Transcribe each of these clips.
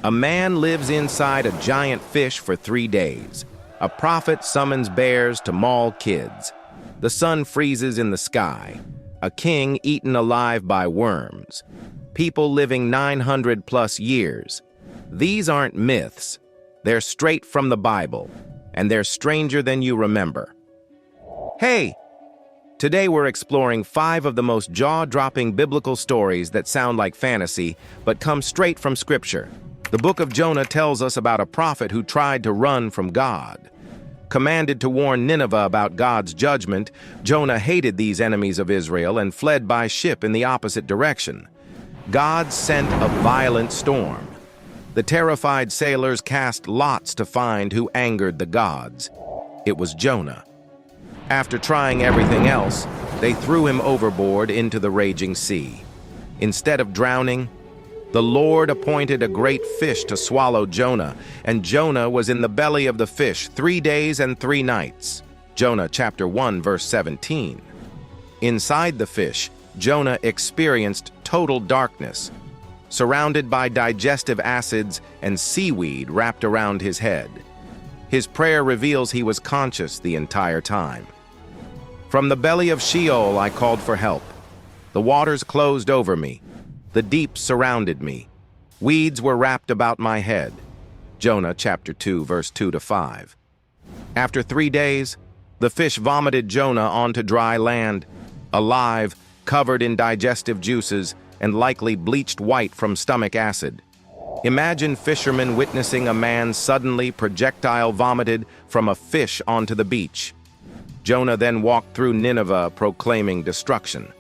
A man lives inside a giant fish for 3 days. A prophet summons bears to maul kids. The sun freezes in the sky. A king eaten alive by worms. People living 900 plus years. These aren't myths. They're straight from the Bible, and they're stranger than you remember. Hey! Today we're exploring 5 of the most jaw-dropping biblical stories that sound like fantasy, but come straight from Scripture. The book of Jonah tells us about a prophet who tried to run from God. Commanded to warn Nineveh about God's judgment, Jonah hated these enemies of Israel and fled by ship in the opposite direction. God sent a violent storm. The terrified sailors cast lots to find who angered the gods. It was Jonah. After trying everything else, they threw him overboard into the raging sea. Instead of drowning, the Lord appointed a great fish to swallow Jonah, and Jonah was in the belly of the fish 3 days and 3 nights. Jonah chapter 1, verse 17. Inside the fish, Jonah experienced total darkness, surrounded by digestive acids and seaweed wrapped around his head. His prayer reveals he was conscious the entire time. From the belly of Sheol I called for help. The waters closed over me. The deep surrounded me. Weeds were wrapped about my head. Jonah chapter 2, verse 2-5. After 3 days, the fish vomited Jonah onto dry land, alive, covered in digestive juices, and likely bleached white from stomach acid. Imagine fishermen witnessing a man suddenly projectile vomited from a fish onto the beach. Jonah then walked through Nineveh proclaiming destruction.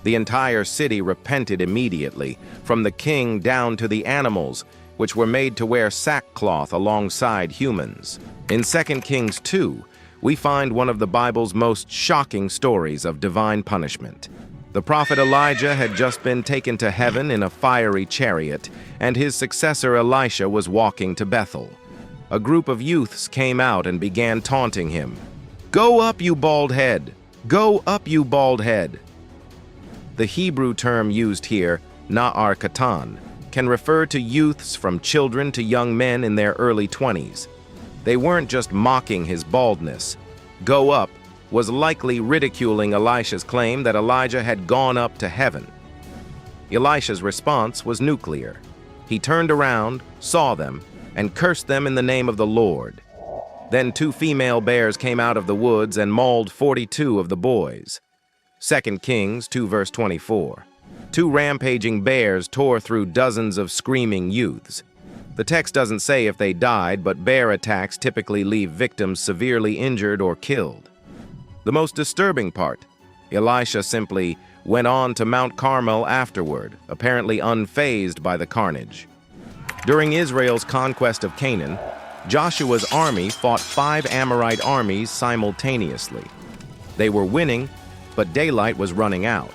The entire city repented immediately, from the king down to the animals, which were made to wear sackcloth alongside humans. In 2 Kings 2, we find one of the Bible's most shocking stories of divine punishment. The prophet Elijah had just been taken to heaven in a fiery chariot, and his successor Elisha was walking to Bethel. A group of youths came out and began taunting him. "Go up, you bald head! Go up, you bald head!" The Hebrew term used here, na'ar katan, can refer to youths from children to young men in their early 20s. They weren't just mocking his baldness. Go up was likely ridiculing Elisha's claim that Elijah had gone up to heaven. Elisha's response was nuclear. He turned around, saw them, and cursed them in the name of the Lord. Then 2 female bears came out of the woods and mauled 42 of the boys. 2 Kings 2 verse 24. 2 rampaging bears tore through dozens of screaming youths. The text doesn't say if they died, but bear attacks typically leave victims severely injured or killed. The most disturbing part, Elisha simply went on to Mount Carmel afterward, apparently unfazed by the carnage. During Israel's conquest of Canaan, Joshua's army fought 5 Amorite armies simultaneously. They were winning, but daylight was running out.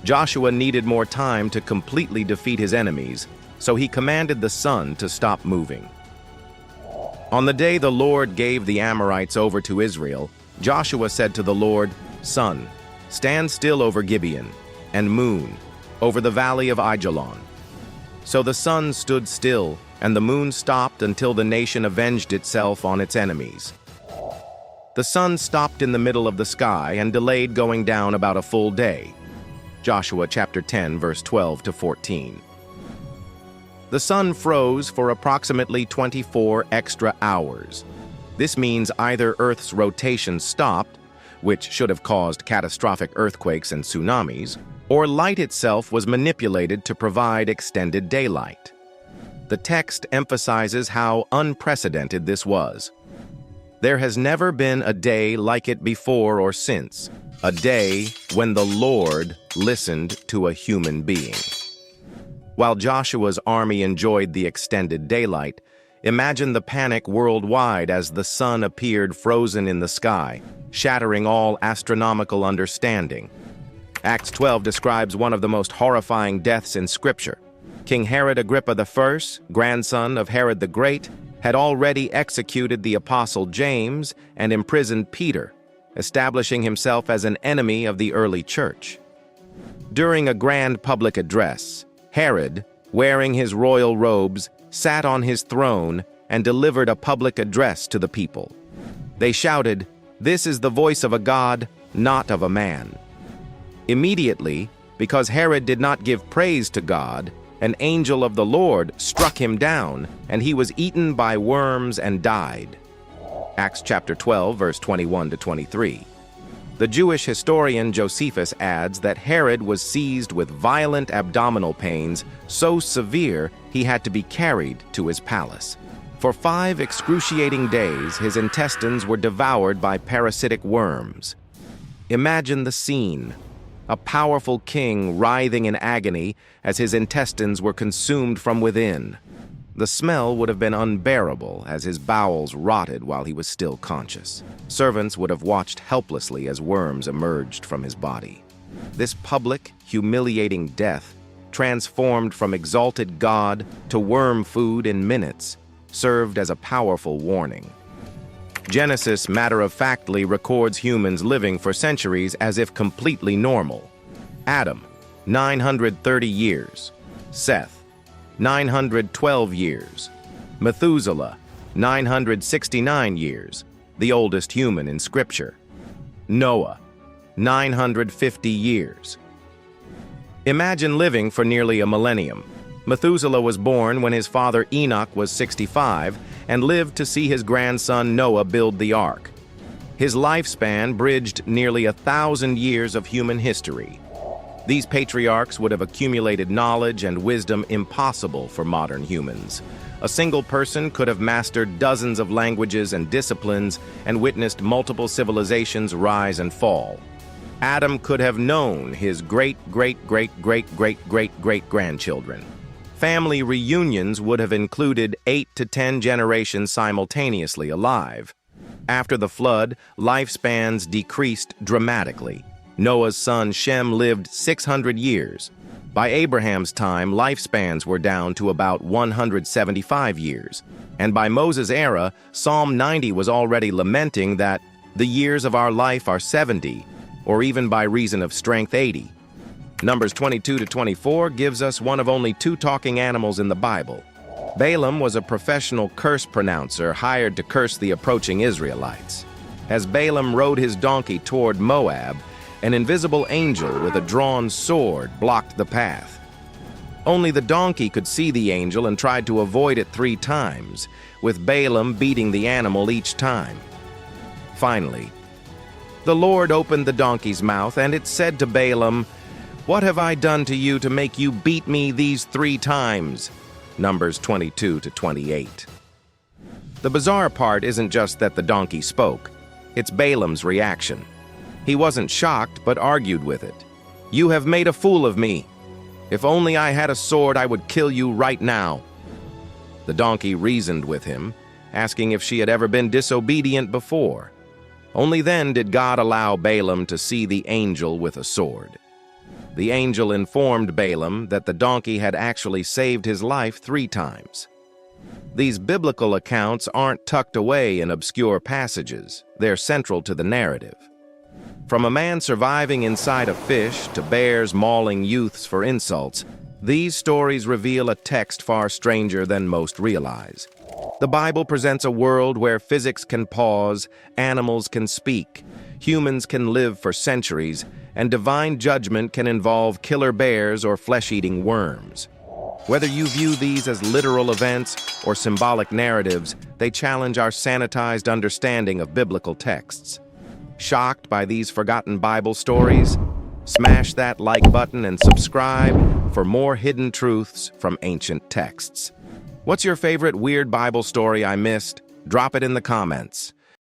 Joshua needed more time to completely defeat his enemies, so he commanded the sun to stop moving. On the day the Lord gave the Amorites over to Israel, Joshua said to the Lord, "Sun, stand still over Gibeon, and moon, over the valley of Ajalon." So the sun stood still, and the moon stopped until the nation avenged itself on its enemies. The sun stopped in the middle of the sky and delayed going down about a full day. Joshua chapter 10, verse 12-14. The sun froze for approximately 24 extra hours. This means either Earth's rotation stopped, which should have caused catastrophic earthquakes and tsunamis, or light itself was manipulated to provide extended daylight. The text emphasizes how unprecedented this was. There has never been a day like it before or since, a day when the Lord listened to a human being. While Joshua's army enjoyed the extended daylight, imagine the panic worldwide as the sun appeared frozen in the sky, shattering all astronomical understanding. Acts 12 describes one of the most horrifying deaths in Scripture. King Herod Agrippa I, grandson of Herod the Great, had already executed the Apostle James and imprisoned Peter, establishing himself as an enemy of the early church. During a grand public address, Herod, wearing his royal robes, sat on his throne and delivered a public address to the people. They shouted, "This is the voice of a God, not of a man." Immediately, because Herod did not give praise to God, an angel of the Lord struck him down, and he was eaten by worms and died. Acts chapter 12, verse 21 to 23. The Jewish historian Josephus adds that Herod was seized with violent abdominal pains so severe he had to be carried to his palace. For 5 excruciating days, his intestines were devoured by parasitic worms. Imagine the scene: a powerful king writhing in agony as his intestines were consumed from within. The smell would have been unbearable as his bowels rotted while he was still conscious. Servants would have watched helplessly as worms emerged from his body. This public, humiliating death, transformed from exalted God to worm food in minutes, served as a powerful warning. Genesis matter-of-factly records humans living for centuries as if completely normal. Adam, 930 years. Seth, 912 years. Methuselah, 969 years, the oldest human in Scripture. Noah, 950 years. Imagine living for nearly a millennium. Methuselah was born when his father Enoch was 65 and lived to see his grandson Noah build the ark. His lifespan bridged nearly 1,000 years of human history. These patriarchs would have accumulated knowledge and wisdom impossible for modern humans. A single person could have mastered dozens of languages and disciplines and witnessed multiple civilizations rise and fall. Adam could have known his great-great-great-great-great-great-great-grandchildren. Family reunions would have included 8 to 10 generations simultaneously alive. After the flood, lifespans decreased dramatically. Noah's son Shem lived 600 years. By Abraham's time, lifespans were down to about 175 years. And by Moses' era, Psalm 90 was already lamenting that the years of our life are 70, or even by reason of strength 80. Numbers 22 to 24 gives us one of only 2 talking animals in the Bible. Balaam was a professional curse pronouncer hired to curse the approaching Israelites. As Balaam rode his donkey toward Moab, an invisible angel with a drawn sword blocked the path. Only the donkey could see the angel and tried to avoid it 3 times, with Balaam beating the animal each time. Finally, the Lord opened the donkey's mouth, and it said to Balaam, "What have I done to you to make you beat me these 3 times?" Numbers 22 to 28. The bizarre part isn't just that the donkey spoke, it's Balaam's reaction. He wasn't shocked, but argued with it. "You have made a fool of me. If only I had a sword, I would kill you right now." The donkey reasoned with him, asking if she had ever been disobedient before. Only then did God allow Balaam to see the angel with a sword. The angel informed Balaam that the donkey had actually saved his life 3 times. These biblical accounts aren't tucked away in obscure passages. They're central to the narrative. From a man surviving inside a fish to bears mauling youths for insults, these stories reveal a text far stranger than most realize. The Bible presents a world where physics can pause, animals can speak, humans can live for centuries, and divine judgment can involve killer bears or flesh-eating worms. Whether you view these as literal events or symbolic narratives, they challenge our sanitized understanding of biblical texts. Shocked by these forgotten Bible stories? Smash that like button and subscribe for more hidden truths from ancient texts. What's your favorite weird Bible story I missed? Drop it in the comments.